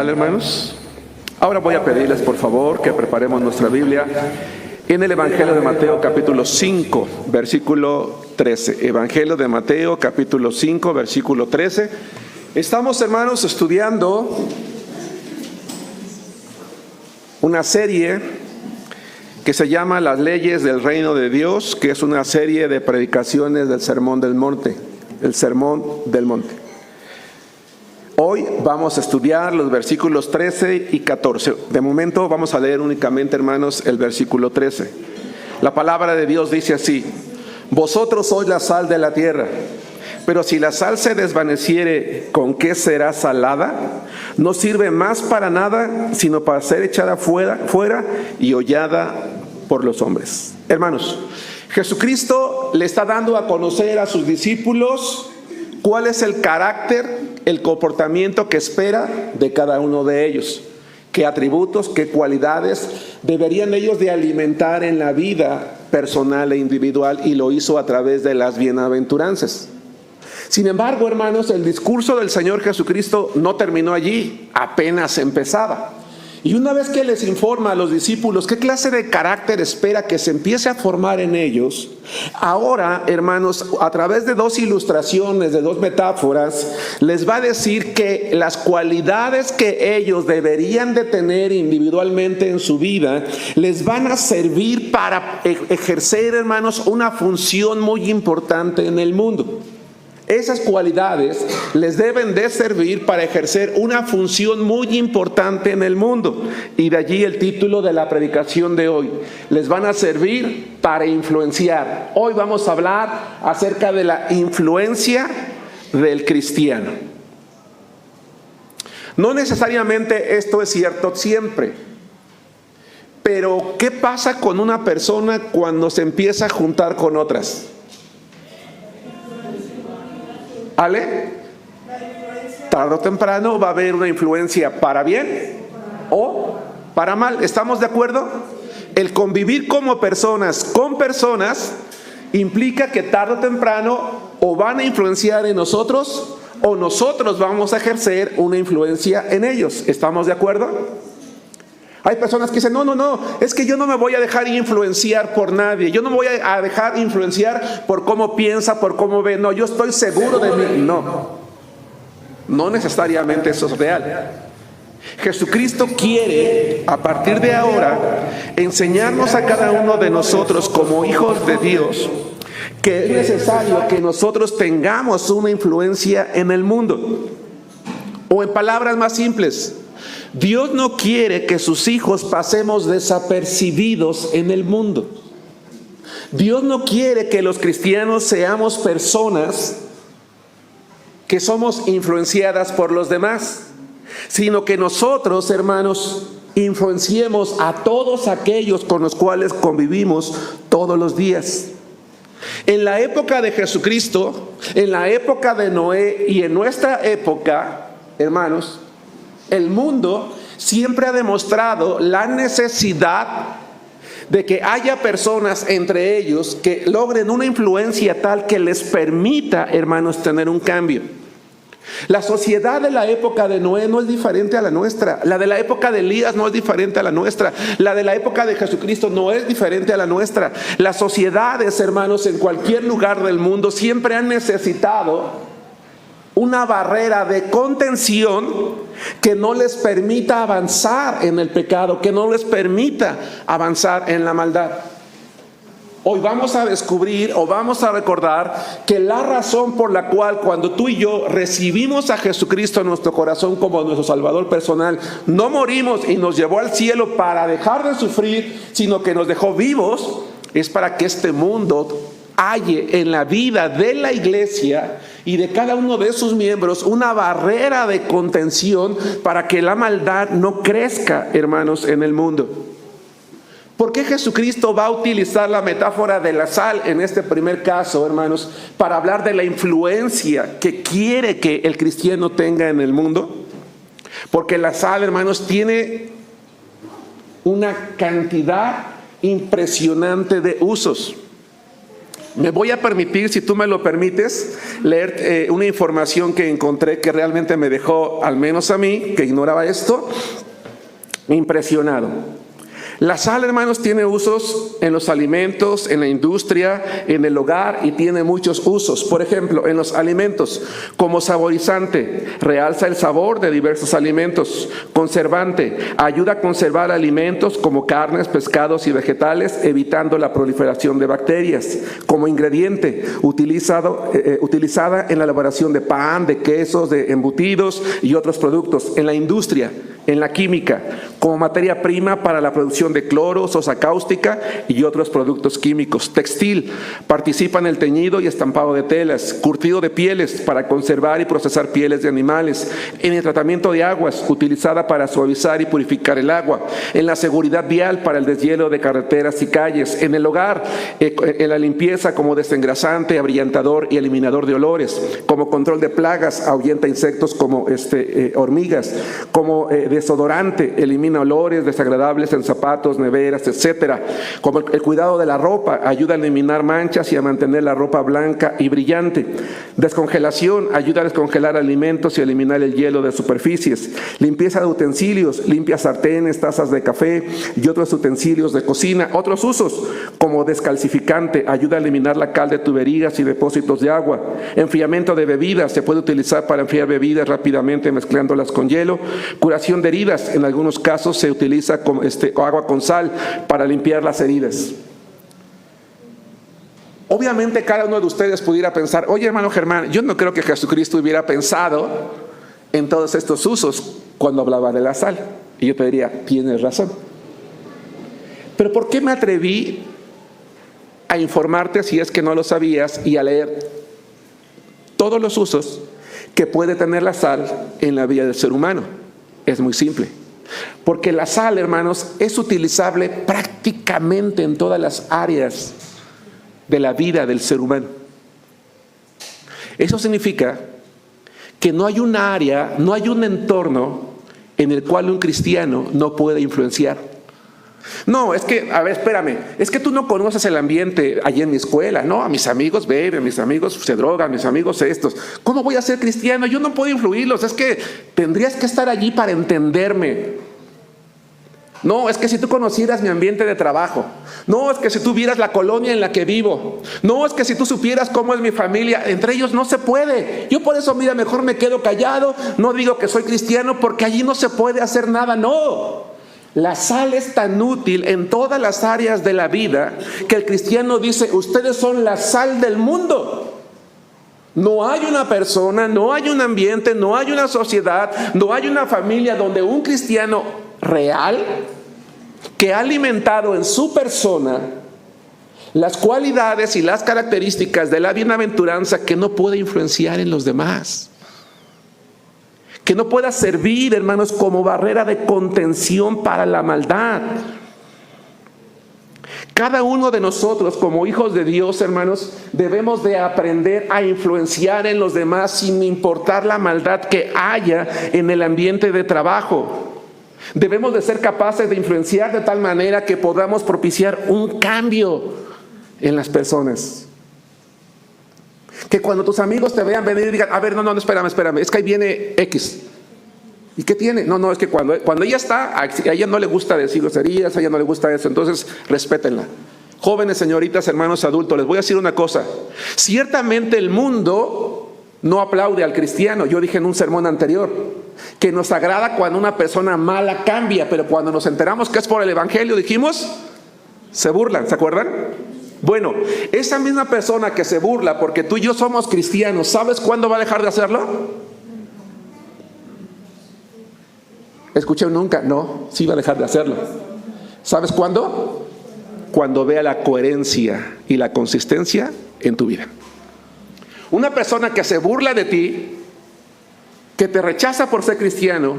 Vale, hermanos. Ahora voy a pedirles por favor que preparemos nuestra Biblia en el Evangelio de Mateo capítulo 5, versículo 13. Evangelio de Mateo capítulo 5, versículo 13. Estamos, hermanos, estudiando una serie que se llama Las leyes del reino de Dios, que es una serie de predicaciones del Sermón del Monte, el Sermón del Monte. Hoy vamos a estudiar los versículos 13 y 14. De momento vamos a leer únicamente, hermanos, el versículo 13. La palabra de Dios dice así: vosotros sois la sal de la tierra, pero si la sal se desvaneciere, ¿con qué será salada? No sirve más para nada, sino para ser echada fuera y hollada por los hombres. Hermanos, Jesucristo le está dando a conocer a sus discípulos cuál es el carácter, el comportamiento que espera de cada uno de ellos. Qué atributos, qué cualidades deberían ellos de alimentar en la vida personal e individual, y lo hizo a través de las bienaventuranzas. Sin embargo, hermanos, el discurso del Señor Jesucristo no terminó allí, apenas empezaba. Y una vez que les informa a los discípulos qué clase de carácter espera que se empiece a formar en ellos, ahora, hermanos, a través de dos ilustraciones, de dos metáforas, les va a decir que las cualidades que ellos deberían de tener individualmente en su vida les van a servir para ejercer, hermanos, una función muy importante en el mundo. Esas cualidades les deben de servir para ejercer una función muy importante en el mundo. Y de allí el título de la predicación de hoy. Les van a servir para influenciar. Hoy vamos a hablar acerca de la influencia del cristiano. No necesariamente esto es cierto siempre. Pero ¿qué pasa con una persona cuando se empieza a juntar con otras? ¿Ale? Tarde o temprano va a haber una influencia para bien o para mal. ¿Estamos de acuerdo? El convivir como personas con personas implica que tarde o temprano o van a influenciar en nosotros o nosotros vamos a ejercer una influencia en ellos. ¿Estamos de acuerdo? Hay personas que dicen, no, es que yo no me voy a dejar influenciar por nadie. Yo no me voy a dejar influenciar por cómo piensa, por cómo ve. No, yo estoy seguro de mí. No necesariamente eso es real. Jesucristo quiere, a partir de ahora, enseñarnos a cada uno de nosotros como hijos de Dios que es necesario que nosotros tengamos una influencia en el mundo. O en palabras más simples, Dios no quiere que sus hijos pasemos desapercibidos en el mundo. Dios no quiere que los cristianos seamos personas que somos influenciadas por los demás, sino que nosotros, hermanos, influenciemos a todos aquellos con los cuales convivimos todos los días. En la época de Jesucristo, en la época de Noé y en nuestra época, hermanos, el mundo siempre ha demostrado la necesidad de que haya personas entre ellos que logren una influencia tal que les permita, hermanos, tener un cambio. La sociedad de la época de Noé no es diferente a la nuestra. La de la época de Elías no es diferente a la nuestra. La de la época de Jesucristo no es diferente a la nuestra. Las sociedades, hermanos, en cualquier lugar del mundo siempre han necesitado una barrera de contención que no les permita avanzar en el pecado, que no les permita avanzar en la maldad. Hoy vamos a descubrir o vamos a recordar que la razón por la cual cuando tú y yo recibimos a Jesucristo en nuestro corazón como nuestro Salvador personal, no morimos y nos llevó al cielo para dejar de sufrir, sino que nos dejó vivos, es para que este mundo halle en la vida de la iglesia y de cada uno de sus miembros una barrera de contención para que la maldad no crezca, hermanos, en el mundo. ¿Por qué Jesucristo va a utilizar la metáfora de la sal en este primer caso, hermanos, para hablar de la influencia que quiere que el cristiano tenga en el mundo? Porque la sal, hermanos, tiene una cantidad impresionante de usos. Me voy a permitir, si tú me lo permites, leer una información que encontré que realmente me dejó, al menos a mí, que ignoraba esto, impresionado. La sal, hermanos, tiene usos en los alimentos, en la industria, en el hogar, y tiene muchos usos. Por ejemplo, en los alimentos, como saborizante, realza el sabor de diversos alimentos. Conservante, ayuda a conservar alimentos como carnes, pescados y vegetales, evitando la proliferación de bacterias. Como ingrediente, utilizada en la elaboración de pan, de quesos, de embutidos y otros productos. En la industria, en la química, como materia prima para la producción de cloro, sosa cáustica y otros productos químicos. Textil, participa en el teñido y estampado de telas. Curtido de pieles, para conservar y procesar pieles de animales. En el tratamiento de aguas, utilizada para suavizar y purificar el agua. En la seguridad vial, para el deshielo de carreteras y calles. En el hogar, en la limpieza, como desengrasante, abrillantador y eliminador de olores. Como control de plagas, ahuyenta insectos como hormigas. Como desodorante, elimina olores desagradables en zapatos, neveras, etcétera. Como el cuidado de la ropa, ayuda a eliminar manchas y a mantener la ropa blanca y brillante. Descongelación, ayuda a descongelar alimentos y a eliminar el hielo de superficies. Limpieza de utensilios, limpia sartenes, tazas de café y otros utensilios de cocina. Otros usos, como descalcificante, ayuda a eliminar la cal de tuberías y depósitos de agua. Enfriamiento de bebidas, se puede utilizar para enfriar bebidas rápidamente mezclándolas con hielo. Curación de heridas, en algunos casos se utiliza con agua con sal para limpiar las heridas. Obviamente cada uno de ustedes pudiera pensar, oye hermano Germán, yo no creo que Jesucristo hubiera pensado en todos estos usos cuando hablaba de la sal. Y yo te diría, tienes razón. Pero ¿por qué me atreví a informarte, si es que no lo sabías, y a leer todos los usos que puede tener la sal en la vida del ser humano? Es muy simple. Porque la sal, hermanos, es utilizable prácticamente en todas las áreas de la vida del ser humano. Eso significa que no hay un área, no hay un entorno en el cual un cristiano no puede influenciar. No, es que, a ver, espérame, es que tú no conoces el ambiente allí en mi escuela. No, a mis amigos beben, mis amigos se drogan, mis amigos estos. ¿Cómo voy a ser cristiano? Yo no puedo influirlos. Es que tendrías que estar allí para entenderme. No, es que si tú conocieras mi ambiente de trabajo. No, es que si tú vieras la colonia en la que vivo. No, es que si tú supieras cómo es mi familia. Entre ellos no se puede. Yo por eso, mira, mejor me quedo callado. No digo que soy cristiano porque allí no se puede hacer nada. No. La sal es tan útil en todas las áreas de la vida que el cristiano dice, ustedes son la sal del mundo. No hay una persona, no hay un ambiente, no hay una sociedad, no hay una familia donde un cristiano real que ha alimentado en su persona las cualidades y las características de la bienaventuranza que no puede influenciar en los demás. Que no pueda servir, hermanos, como barrera de contención para la maldad. Cada uno de nosotros, como hijos de Dios, hermanos, debemos de aprender a influenciar en los demás sin importar la maldad que haya en el ambiente de trabajo. Debemos de ser capaces de influenciar de tal manera que podamos propiciar un cambio en las personas. Que cuando tus amigos te vean venir y digan, a ver, no, espérame, es que ahí viene X. ¿Y qué tiene? No, es que cuando ella está, a ella no le gusta decir groserías, a ella no le gusta eso, entonces respétenla. Jóvenes, señoritas, hermanos adultos, les voy a decir una cosa. Ciertamente el mundo no aplaude al cristiano. Yo dije en un sermón anterior que nos agrada cuando una persona mala cambia, pero cuando nos enteramos que es por el evangelio, dijimos, se burlan, ¿se acuerdan? Bueno, esa misma persona que se burla porque tú y yo somos cristianos, ¿sabes cuándo va a dejar de hacerlo? ¿Escuché nunca? No, sí va a dejar de hacerlo. ¿Sabes cuándo? Cuando vea la coherencia y la consistencia en tu vida. Una persona que se burla de ti, que te rechaza por ser cristiano,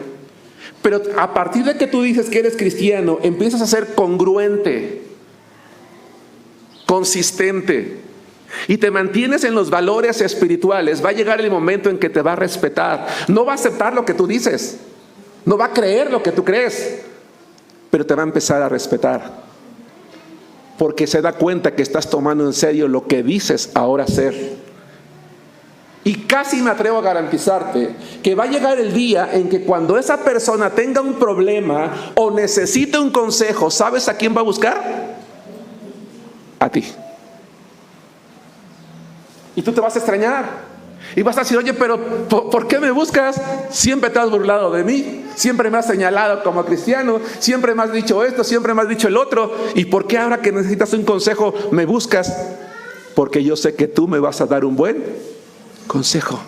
pero a partir de que tú dices que eres cristiano, empiezas a ser congruente, consistente, y te mantienes en los valores espirituales, va a llegar el momento en que te va a respetar. No va a aceptar lo que tú dices, no va a creer lo que tú crees, pero te va a empezar a respetar. porque se da cuenta que estás tomando en serio lo que dices ahora ser. Y casi me atrevo a garantizarte que va a llegar el día en que cuando esa persona tenga un problema o necesite un consejo, ¿sabes a quién va a buscar? A ti. Y tú te vas a extrañar. Y vas a decir, oye, pero ¿por qué me buscas? Siempre te has burlado de mí, siempre me has señalado como cristiano, siempre me has dicho esto, siempre me has dicho el otro. ¿Y por qué ahora que necesitas un consejo me buscas? Porque yo sé que tú me vas a dar un buen consejo.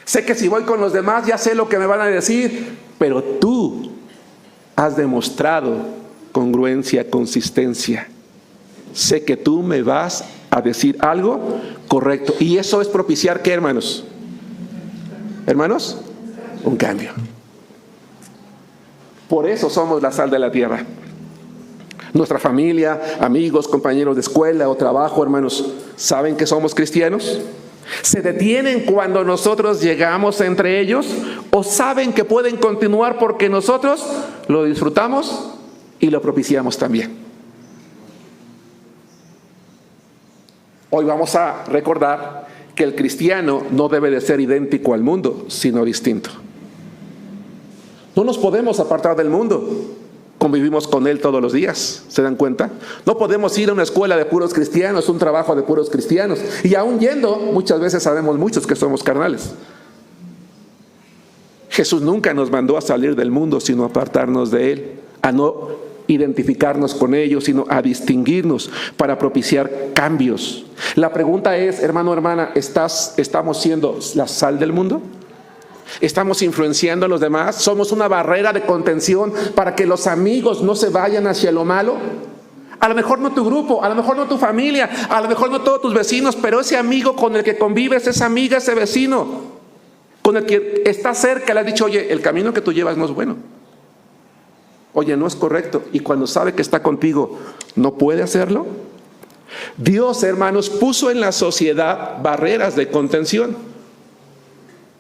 Sé que si voy con los demás ya sé lo que me van a decir, pero tú has demostrado congruencia, consistencia. Sé que tú me vas a decir algo correcto. Y eso es propiciar, ¿qué, hermanos? Hermanos, un cambio. Por eso somos la sal de la tierra. Nuestra familia, amigos, compañeros de escuela o trabajo, hermanos, ¿saben que somos cristianos? ¿Se detienen cuando nosotros llegamos entre ellos? ¿O saben que pueden continuar porque nosotros lo disfrutamos y lo propiciamos también? Hoy vamos a recordar que el cristiano no debe de ser idéntico al mundo, sino distinto. No nos podemos apartar del mundo. Convivimos con él todos los días, ¿se dan cuenta? No podemos ir a una escuela de puros cristianos, un trabajo de puros cristianos. Y aún yendo, muchas veces sabemos muchos que somos carnales. Jesús nunca nos mandó a salir del mundo, sino a apartarnos de él, a no identificarnos con ellos, sino a distinguirnos para propiciar cambios. La pregunta es, hermano, hermana, ¿estamos siendo la sal del mundo? ¿Estamos influenciando a los demás? ¿Somos una barrera de contención para que los amigos no se vayan hacia lo malo? A lo mejor no tu grupo, a lo mejor no tu familia, a lo mejor no todos tus vecinos, pero ese amigo con el que convives, esa amiga, ese vecino con el que está cerca, le has dicho, oye, el camino que tú llevas no es bueno. Oye, no es correcto. Y cuando sabe que está contigo, ¿no puede hacerlo? Dios, hermanos, puso en la sociedad barreras de contención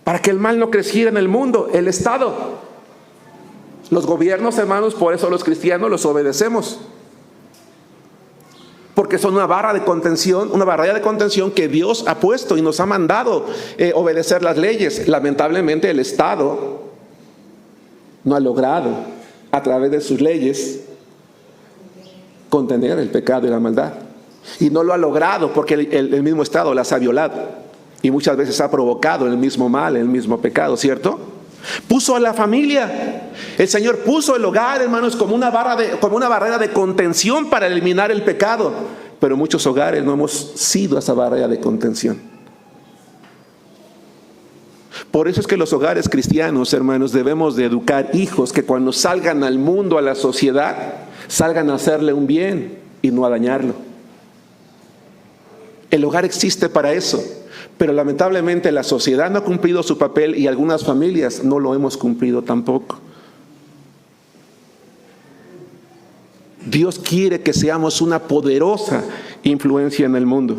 para que el mal no creciera en el mundo, el Estado. Los gobiernos, hermanos, por eso los cristianos los obedecemos. Porque son una barra de contención, una barrera de contención que Dios ha puesto y nos ha mandado obedecer las leyes. Lamentablemente el Estado no ha logrado, a través de sus leyes, contener el pecado y la maldad. Y no lo ha logrado porque el mismo Estado las ha violado. Y muchas veces ha provocado el mismo mal, el mismo pecado, ¿cierto? Puso a la familia. El Señor puso el hogar, hermanos, como una barrera de contención para eliminar el pecado. Pero muchos hogares no hemos sido esa barrera de contención. Por eso es que los hogares cristianos, hermanos, debemos de educar hijos que cuando salgan al mundo, a la sociedad, salgan a hacerle un bien y no a dañarlo. El hogar existe para eso. Pero lamentablemente la sociedad no ha cumplido su papel y algunas familias no lo hemos cumplido tampoco. Dios quiere que seamos una poderosa influencia en el mundo.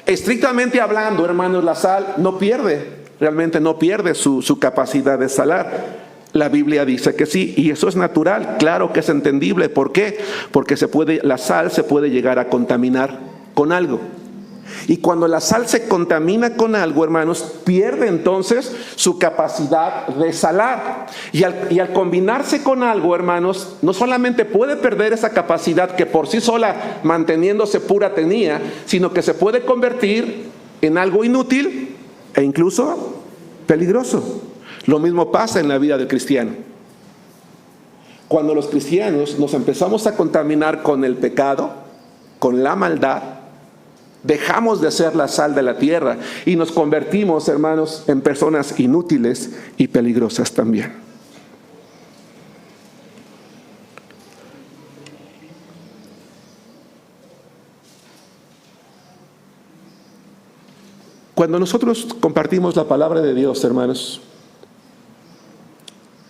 Estrictamente hablando, hermanos, la sal no pierde, realmente no pierde su capacidad de salar. La Biblia dice que sí, y eso es natural, claro que es entendible. ¿Por qué? Porque la sal se puede llegar a contaminar con algo. Y cuando la sal se contamina con algo, hermanos, pierde entonces su capacidad de salar. Y al combinarse con algo, hermanos, no solamente puede perder esa capacidad que por sí sola, manteniéndose pura, tenía, sino que se puede convertir en algo inútil e incluso peligroso. Lo mismo pasa en la vida del cristiano. Cuando los cristianos nos empezamos a contaminar con el pecado, con la maldad, dejamos de ser la sal de la tierra y nos convertimos, hermanos, en personas inútiles y peligrosas también. Cuando nosotros compartimos la palabra de Dios, hermanos,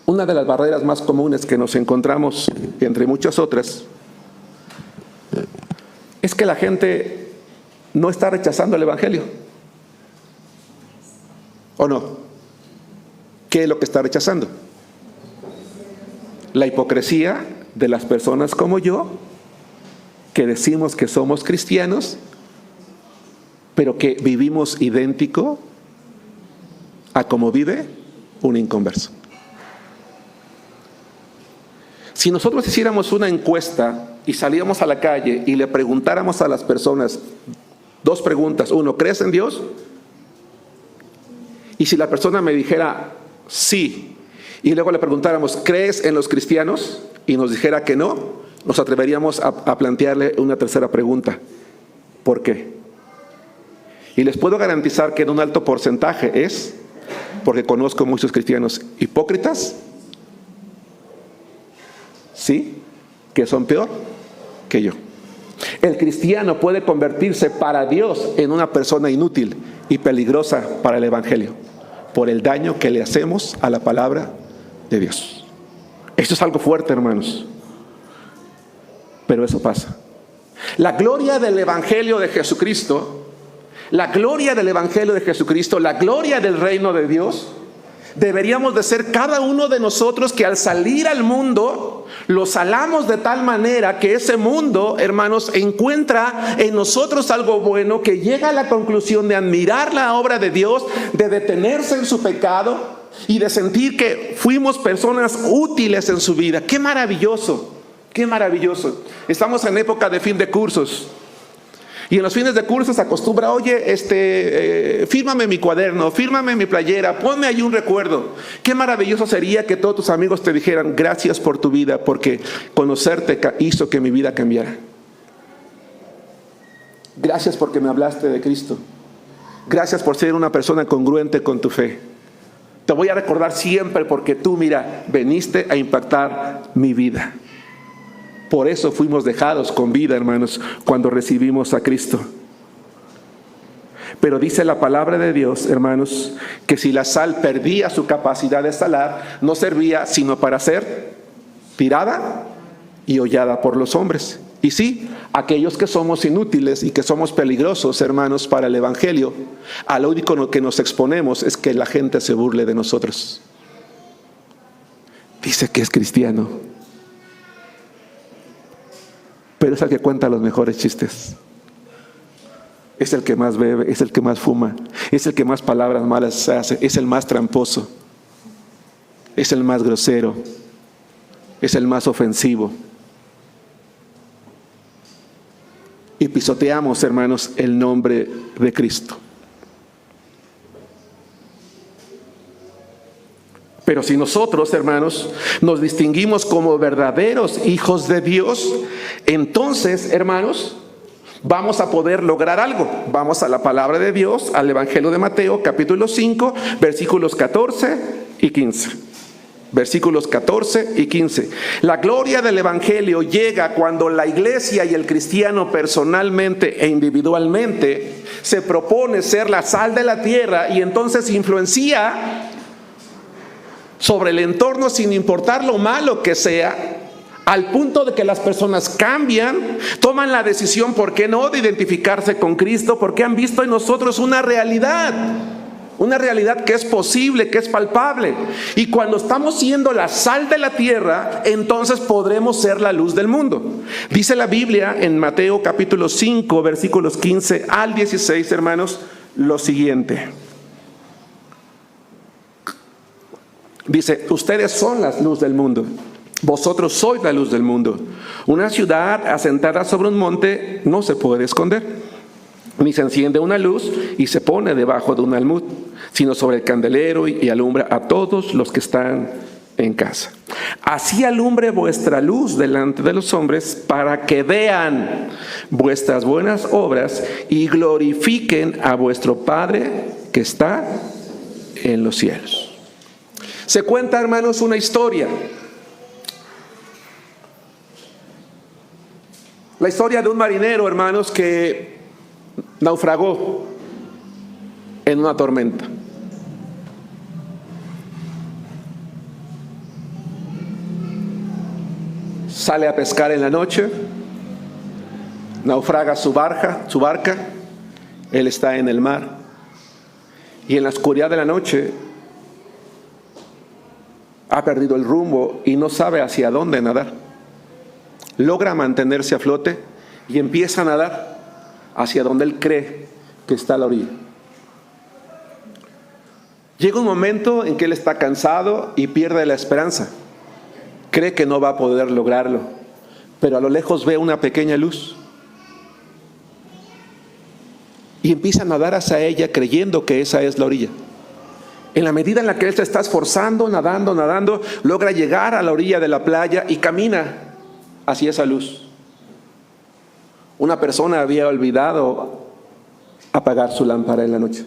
una de las barreras más comunes que nos encontramos, entre muchas otras, es que la gente no está rechazando el Evangelio. ¿O no? ¿Qué es lo que está rechazando? La hipocresía de las personas como yo, que decimos que somos cristianos, pero que vivimos idéntico a como vive un inconverso. Si nosotros hiciéramos una encuesta y salíamos a la calle y le preguntáramos a las personas dos preguntas: uno, ¿crees en Dios? Y si la persona me dijera sí, y luego le preguntáramos, ¿crees en los cristianos? Y nos dijera que no, nos atreveríamos a plantearle una tercera pregunta: ¿por qué? Y les puedo garantizar que en un alto porcentaje es porque conozco muchos cristianos hipócritas, sí, que son peor que yo. El cristiano puede convertirse para Dios en una persona inútil y peligrosa para el evangelio, por el daño que le hacemos a la palabra de Dios. Esto es algo fuerte, hermanos, pero eso pasa. La gloria del evangelio de Jesucristo, la gloria del evangelio de Jesucristo, la gloria del reino de Dios, deberíamos de ser cada uno de nosotros que al salir al mundo lo salamos de tal manera que ese mundo, hermanos, encuentra en nosotros algo bueno, que llega a la conclusión de admirar la obra de Dios, de detenerse en su pecado y de sentir que fuimos personas útiles en su vida. ¡Qué maravilloso! ¡Qué maravilloso! Estamos en época de fin de cursos. Y en los fines de curso se acostumbra, oye, fírmame mi cuaderno, fírmame mi playera, ponme ahí un recuerdo. Qué maravilloso sería que todos tus amigos te dijeran: gracias por tu vida, porque conocerte hizo que mi vida cambiara. Gracias porque me hablaste de Cristo. Gracias por ser una persona congruente con tu fe. Te voy a recordar siempre porque tú, mira, veniste a impactar mi vida. Por eso fuimos dejados con vida, hermanos, cuando recibimos a Cristo. Pero dice la palabra de Dios, hermanos, que si la sal perdía su capacidad de salar, no servía sino para ser tirada y hollada por los hombres. Y sí, aquellos que somos inútiles y que somos peligrosos, hermanos, para el evangelio, a lo único que nos exponemos es que la gente se burle de nosotros. Dice que es cristiano, pero es el que cuenta los mejores chistes, es el que más bebe, es el que más fuma, es el que más palabras malas hace, es el más tramposo, es el más grosero, es el más ofensivo. Y pisoteamos, hermanos, el nombre de Cristo. Pero si nosotros, hermanos, nos distinguimos como verdaderos hijos de Dios, entonces, hermanos, vamos a poder lograr algo. Vamos a la palabra de Dios, al Evangelio de Mateo, capítulo 5, versículos 14 y 15. Versículos 14 y 15. La gloria del evangelio llega cuando la iglesia y el cristiano personalmente e individualmente se propone ser la sal de la tierra y entonces influencia sobre el entorno sin importar lo malo que sea, al punto de que las personas cambian, toman la decisión, ¿por qué no?, de identificarse con Cristo, porque han visto en nosotros una realidad que es posible, que es palpable. Y cuando estamos siendo la sal de la tierra, entonces podremos ser la luz del mundo. Dice la Biblia en Mateo capítulo 5, versículos 15 al 16, hermanos, lo siguiente. Dice: ustedes son la luz del mundo. Vosotros sois la luz del mundo. Una ciudad asentada sobre un monte no se puede esconder, ni se enciende una luz y se pone debajo de un almud, sino sobre el candelero y alumbra a todos los que están en casa. Así alumbre vuestra luz delante de los hombres, para que vean vuestras buenas obras y glorifiquen a vuestro Padre que está en los cielos. Se cuenta, hermanos, una historia. La historia de un marinero, hermanos, que naufragó en una tormenta. Sale a pescar en la noche, naufraga su barca, él está en el mar, y en la oscuridad de la noche ha perdido el rumbo y no sabe hacia dónde nadar. Logra mantenerse a flote y empieza a nadar hacia donde él cree que está la orilla. Llega un momento en que él está cansado y pierde la esperanza. Cree que no va a poder lograrlo, pero a lo lejos ve una pequeña luz y empieza a nadar hacia ella creyendo que esa es la orilla. En la medida en la que él se está esforzando, nadando, logra llegar a la orilla de la playa y camina hacia esa luz. Una persona había olvidado apagar su lámpara en la noche.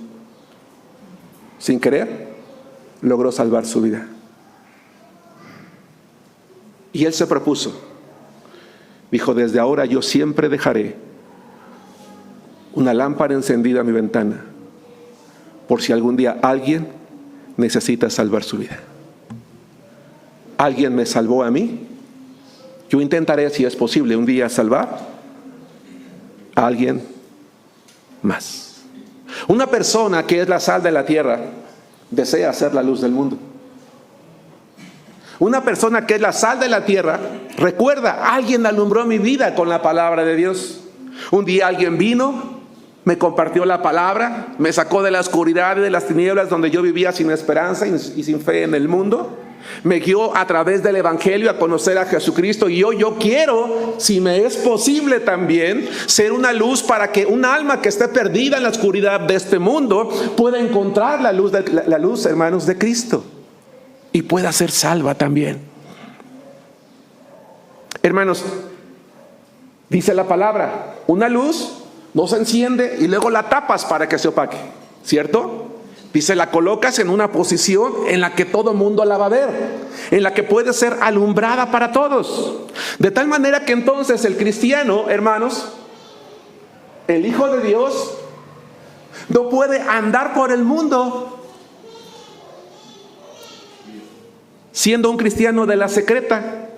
Sin querer, logró salvar su vida. Y él se propuso, dijo: desde ahora yo siempre dejaré una lámpara encendida a mi ventana, por si algún día alguien necesita salvar su vida. Alguien me salvó a mí, yo intentaré, si es posible, un día salvar a alguien más. Una persona que es la sal de la tierra desea ser la luz del mundo. Una persona que es la sal de la tierra recuerda: alguien alumbró mi vida con la palabra de Dios. Un día alguien vino, me compartió la palabra, me sacó de la oscuridad y de las tinieblas donde yo vivía sin esperanza y sin fe en el mundo. Me guió a través del Evangelio a conocer a Jesucristo, y yo quiero, si me es posible también, ser una luz para que un alma que esté perdida en la oscuridad de este mundo pueda encontrar la luz, hermanos, de Cristo, y pueda ser salva también. Hermanos, dice la palabra, una luz no se enciende y luego la tapas para que se opaque, ¿cierto? Dice, la colocas en una posición en la que todo mundo la va a ver, en la que puede ser alumbrada para todos. De tal manera que entonces el cristiano, hermanos, el Hijo de Dios, no puede andar por el mundo siendo un cristiano de la secreta.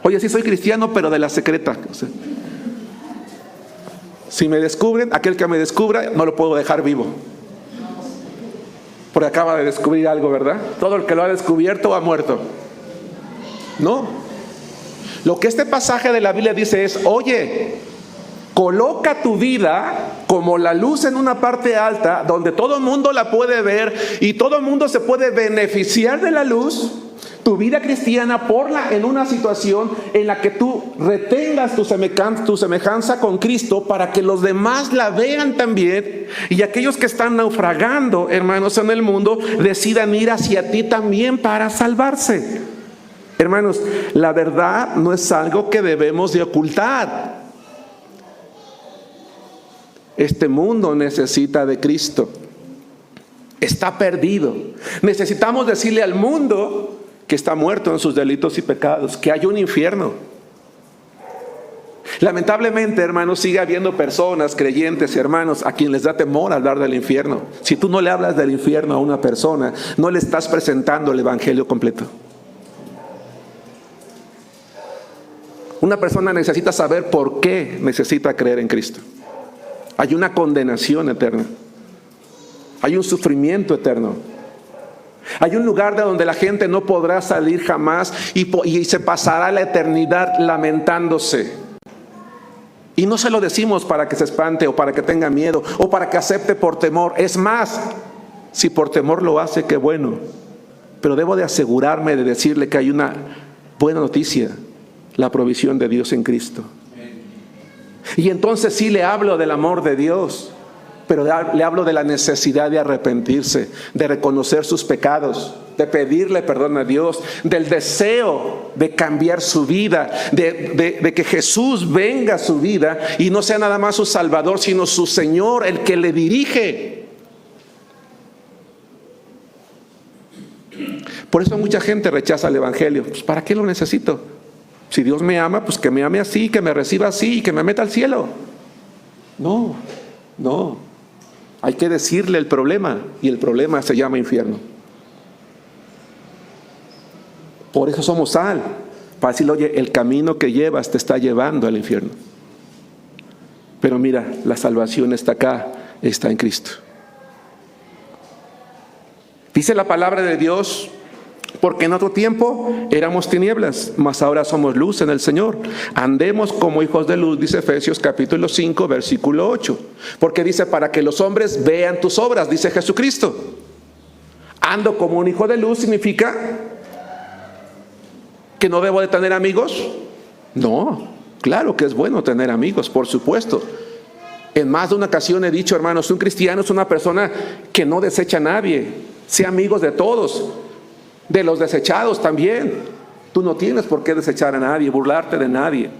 Oye, sí soy cristiano, pero de la secreta. O sea, si me descubren, aquel que me descubra, no lo puedo dejar vivo, porque acaba de descubrir algo, ¿verdad? Todo el que lo ha descubierto ha muerto. No. Lo que este pasaje de la Biblia dice es: oye, coloca tu vida como la luz en una parte alta donde todo el mundo la puede ver y todo el mundo se puede beneficiar de la luz. Tu vida cristiana, ponla en una situación en la que tú retengas tu semejanza con Cristo, para que los demás la vean también, y aquellos que están naufragando, hermanos, en el mundo, decidan ir hacia ti también para salvarse. Hermanos, la verdad no es algo que debemos de ocultar. Este mundo necesita de Cristo. Está perdido. Necesitamos decirle al mundo que está muerto en sus delitos y pecados, que hay un infierno. Lamentablemente, hermanos, sigue habiendo personas, creyentes, hermanos, a quien les da temor hablar del infierno. Si tú no le hablas del infierno a una persona, no le estás presentando el evangelio completo. Una persona necesita saber por qué necesita creer en Cristo. Hay una condenación eterna. Hay un sufrimiento eterno. Hay un lugar de donde la gente no podrá salir jamás y se pasará la eternidad lamentándose. Y no se lo decimos para que se espante o para que tenga miedo o para que acepte por temor. Es más, si por temor lo hace, qué bueno. Pero debo de asegurarme de decirle que hay una buena noticia: la provisión de Dios en Cristo. Y entonces sí le hablo del amor de Dios, pero le hablo de la necesidad de arrepentirse, de reconocer sus pecados, de pedirle perdón a Dios, del deseo de cambiar su vida, de que Jesús venga a su vida y no sea nada más su Salvador, sino su Señor, el que le dirige. Por eso mucha gente rechaza el evangelio. Pues, ¿para qué lo necesito? Si Dios me ama, pues que me ame así, que me reciba así y que me meta al cielo. No. Hay que decirle el problema, y el problema se llama infierno. Por eso somos sal, para decirle: oye, el camino que llevas te está llevando al infierno. Pero mira, la salvación está acá, está en Cristo. Dice la palabra de Dios: Porque en otro tiempo éramos tinieblas, mas ahora somos luz en el Señor. Andemos como hijos de luz, dice Efesios capítulo 5, versículo 8. Porque dice, para que los hombres vean tus obras, dice Jesucristo. Ando como un hijo de luz significa que no debo de tener amigos. No, claro que es bueno tener amigos, por supuesto. En más de una ocasión he dicho, hermanos, un cristiano es una persona que no desecha a nadie. Sea amigos de todos, de los desechados también. Tú no tienes por qué desechar a nadie, burlarte de nadie.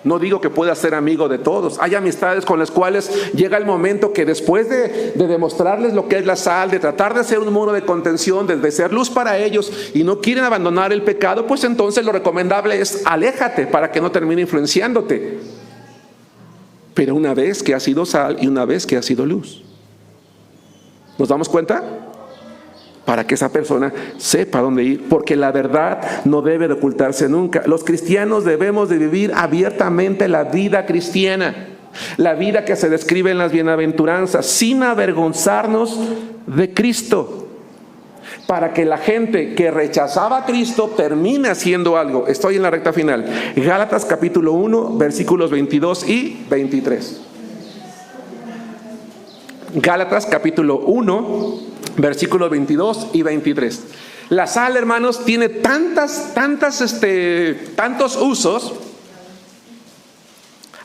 No digo que puedas ser amigo de todos. Hay amistades con las cuales llega el momento que después de demostrarles lo que es la sal, de tratar de ser un muro de contención, de ser luz para ellos y no quieren abandonar el pecado, pues entonces lo recomendable es aléjate para que no termine influenciándote. Pero una vez que has sido sal y una vez que has sido luz, ¿nos damos cuenta? Para que esa persona sepa dónde ir, porque la verdad no debe de ocultarse nunca. Los cristianos debemos de vivir abiertamente la vida cristiana, la vida que se describe en las bienaventuranzas, sin avergonzarnos de Cristo, para que la gente que rechazaba a Cristo termine haciendo algo. Estoy en la recta final. Gálatas capítulo 1, versículos 22 y 23. Gálatas capítulo 1, versículos 22 y 23. La sal, hermanos, tiene tantos usos,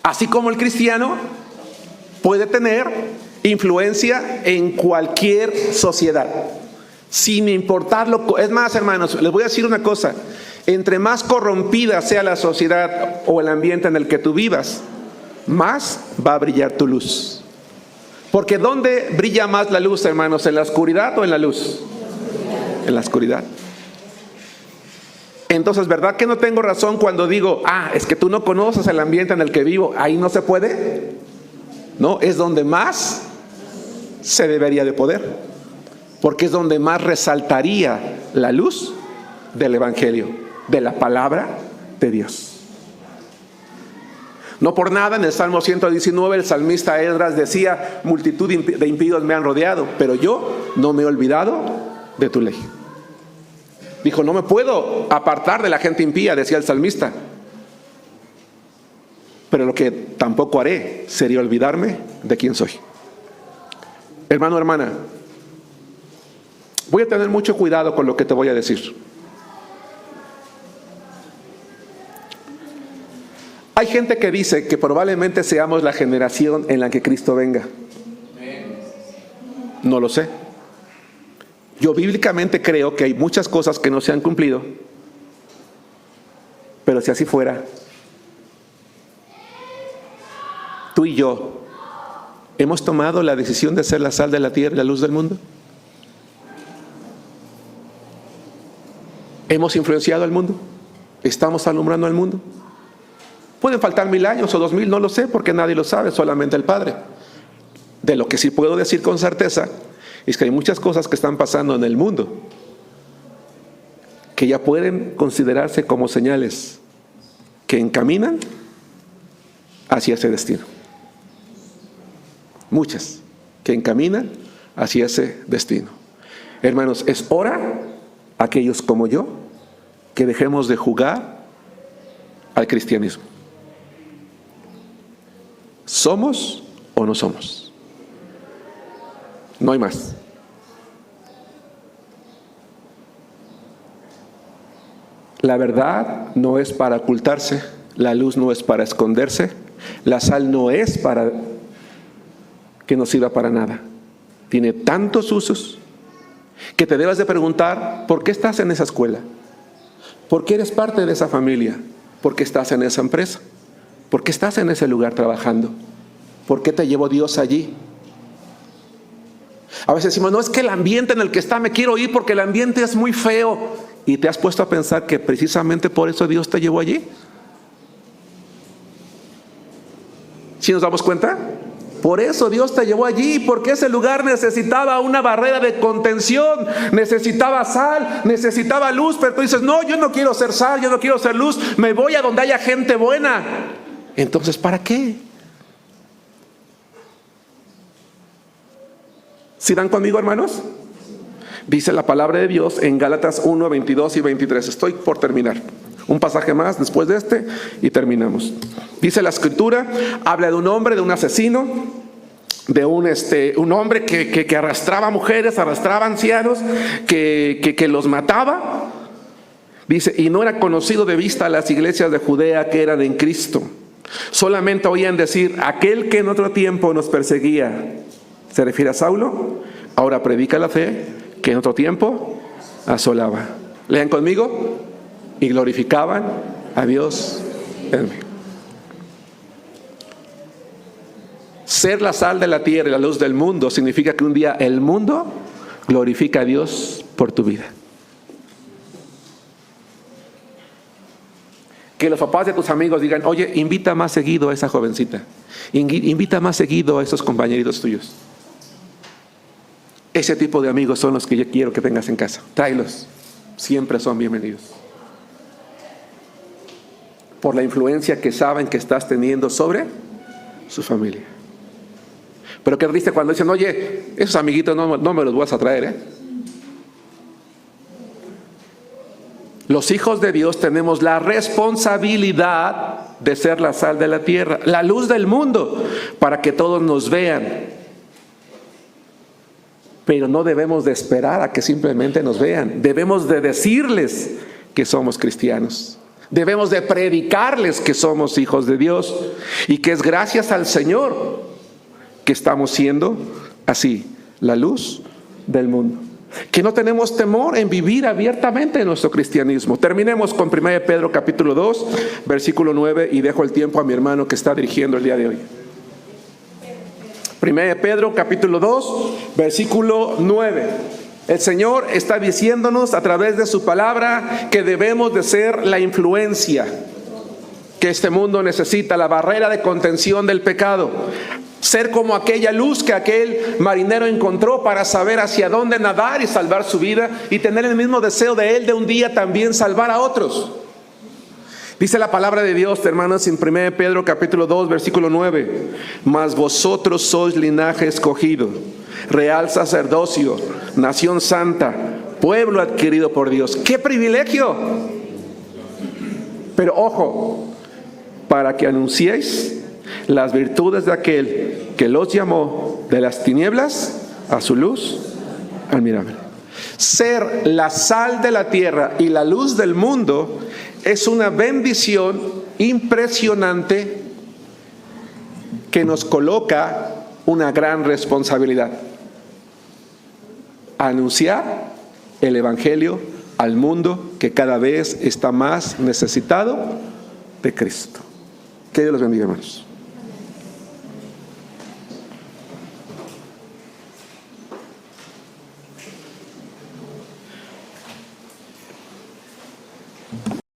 así como el cristiano puede tener influencia en cualquier sociedad, sin importarlo. Es más, hermanos, les voy a decir una cosa: entre más corrompida sea la sociedad o el ambiente en el que tú vivas, más va a brillar tu luz. Porque ¿dónde brilla más la luz, hermanos? ¿En la oscuridad o en la luz? En la oscuridad. Entonces, ¿verdad que no tengo razón cuando digo, es que tú no conoces el ambiente en el que vivo? Ahí no se puede. No, es donde más se debería de poder, porque es donde más resaltaría la luz del Evangelio, de la palabra de Dios. No por nada en el Salmo 119 el salmista Esdras decía, multitud de impíos me han rodeado, pero yo no me he olvidado de tu ley. Dijo, no me puedo apartar de la gente impía, decía el salmista, pero lo que tampoco haré sería olvidarme de quién soy. Hermano, hermana, voy a tener mucho cuidado con lo que te voy a decir. Hay gente que dice que probablemente seamos la generación en la que Cristo venga. No lo sé. Yo bíblicamente creo que hay muchas cosas que no se han cumplido, pero si así fuera, tú y yo hemos tomado la decisión de ser la sal de la tierra y la luz del mundo. Hemos influenciado al mundo. Estamos alumbrando al mundo. Pueden faltar 1000 años o 2000, no lo sé, porque nadie lo sabe, solamente el Padre. De lo que sí puedo decir con certeza es que hay muchas cosas que están pasando en el mundo que ya pueden considerarse como señales que encaminan hacia ese destino. Muchas que encaminan hacia ese destino. Hermanos, es hora, aquellos como yo, que dejemos de jugar al cristianismo. ¿Somos o no somos? No hay más. La verdad no es para ocultarse, la luz no es para esconderse, la sal no es para que no sirva para nada. Tiene tantos usos que te debes de preguntar, ¿por qué estás en esa escuela? ¿Por qué eres parte de esa familia? ¿Por qué estás en esa empresa? ¿Por qué estás en ese lugar trabajando? ¿Por qué te llevó Dios allí? A veces decimos, no, es que el ambiente en el que está, me quiero ir porque el ambiente es muy feo. ¿Y te has puesto a pensar que precisamente por eso Dios te llevó allí? ¿Sí nos damos cuenta? Por eso Dios te llevó allí, porque ese lugar necesitaba una barrera de contención, necesitaba sal, necesitaba luz, pero tú dices, no, yo no quiero ser sal, yo no quiero ser luz, me voy a donde haya gente buena. Entonces, ¿para qué? ¿Sí dan conmigo, hermanos? Dice la palabra de Dios en Gálatas 1, 22 y 23. Estoy por terminar. Un pasaje más después de este y terminamos. Dice la Escritura, habla de un hombre, de un asesino, de un hombre que arrastraba mujeres, arrastraba ancianos, que los mataba. Dice, y no era conocido de vista a las iglesias de Judea que eran en Cristo. Solamente oían decir, aquel que en otro tiempo nos perseguía, se refiere a Saulo, ahora predica la fe que en otro tiempo asolaba. Lean conmigo, y glorificaban a Dios en mí. Ser la sal de la tierra y la luz del mundo significa que un día el mundo glorifica a Dios por tu vida. Que los papás de tus amigos digan, oye, invita más seguido a esa jovencita. Invita más seguido a esos compañeritos tuyos. Ese tipo de amigos son los que yo quiero que tengas en casa. Tráelos. Siempre son bienvenidos. Por la influencia que saben que estás teniendo sobre su familia. Pero qué triste cuando dicen, oye, esos amiguitos no me los vas a traer, Los hijos de Dios tenemos la responsabilidad de ser la sal de la tierra, la luz del mundo, para que todos nos vean. Pero no debemos de esperar a que simplemente nos vean. Debemos de decirles que somos cristianos. Debemos de predicarles que somos hijos de Dios y que es gracias al Señor que estamos siendo así, la luz del mundo. Que no tenemos temor en vivir abiertamente nuestro cristianismo. Terminemos con 1 Pedro capítulo 2, versículo 9, y dejo el tiempo a mi hermano que está dirigiendo el día de hoy. 1 Pedro capítulo 2, versículo 9. El Señor está diciéndonos a través de su palabra que debemos de ser la influencia que este mundo necesita, la barrera de contención del pecado. Ser como aquella luz que aquel marinero encontró para saber hacia dónde nadar y salvar su vida, y tener el mismo deseo de él de un día también salvar a otros. Dice la palabra de Dios, hermanos, en 1 Pedro capítulo 2, versículo 9. Mas vosotros sois linaje escogido, real sacerdocio, nación santa, pueblo adquirido por Dios. ¡Qué privilegio! Pero ojo, para que anunciéis las virtudes de aquel que los llamó de las tinieblas a su luz admirable. Ser la sal de la tierra y la luz del mundo es una bendición impresionante que nos coloca una gran responsabilidad. Anunciar el evangelio al mundo que cada vez está más necesitado de Cristo. Que Dios los bendiga, hermanos.